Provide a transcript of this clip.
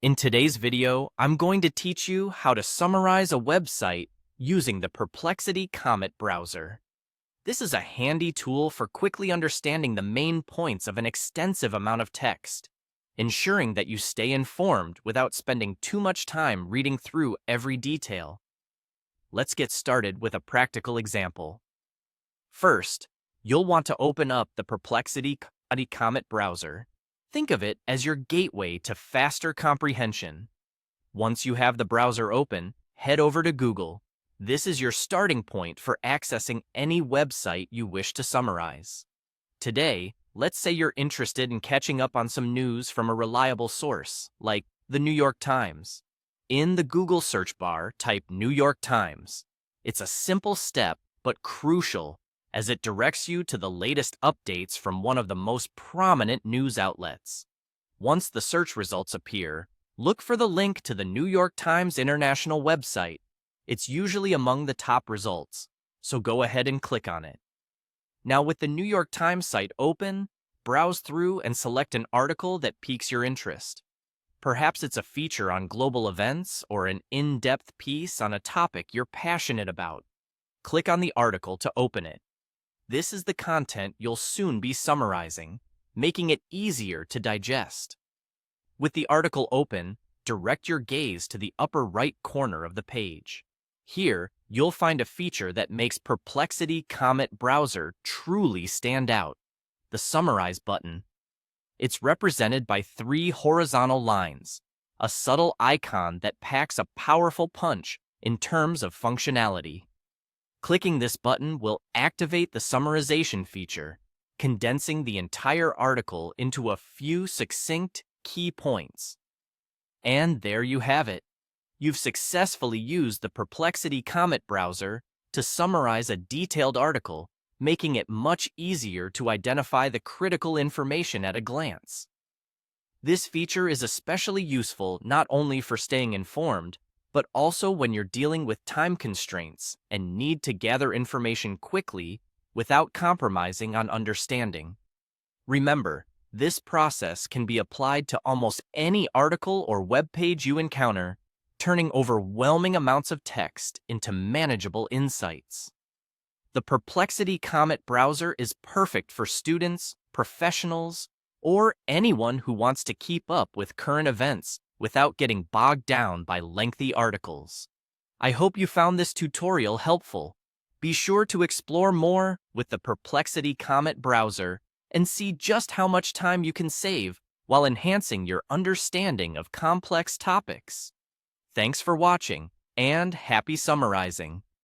In today's video, I'm going to teach you how to summarize a website using the Perplexity Comet Browser. This is a handy tool for quickly understanding the main points of an extensive amount of text, ensuring that you stay informed without spending too much time reading through every detail. Let's get started with a practical example. First, you'll want to open up the Perplexity Comet Browser. Think of it as your gateway to faster comprehension. Once you have the browser open, head over to Google. This is your starting point for accessing any website you wish to summarize. Today, let's say you're interested in catching up on some news from a reliable source, like the New York Times. In the Google search bar, type New York Times. It's a simple step, but crucial, as it directs you to the latest updates from one of the most prominent news outlets. Once the search results appear, look for the link to the New York Times International website. It's usually among the top results, so go ahead and click on it. Now, with the New York Times site open, browse through and select an article that piques your interest. Perhaps it's a feature on global events or an in-depth piece on a topic you're passionate about. Click on the article to open it. This is the content you'll soon be summarizing, making it easier to digest. With the article open, direct your gaze to the upper right corner of the page. Here, you'll find a feature that makes Perplexity Comet Browser truly stand out: the Summarize button. It's represented by 3 horizontal lines, a subtle icon that packs a powerful punch in terms of functionality. Clicking this button will activate the summarization feature, condensing the entire article into a few succinct key points. And there you have it. You've successfully used the Perplexity Comet Browser to summarize a detailed article, making it much easier to identify the critical information at a glance. This feature is especially useful not only for staying informed, but also when you're dealing with time constraints and need to gather information quickly without compromising on understanding. Remember, this process can be applied to almost any article or web page you encounter, turning overwhelming amounts of text into manageable insights. The Perplexity Comet Browser is perfect for students, professionals, or anyone who wants to keep up with current events without getting bogged down by lengthy articles. I hope you found this tutorial helpful. Be sure to explore more with the Perplexity Comet Browser and see just how much time you can save while enhancing your understanding of complex topics. Thanks for watching, and happy summarizing!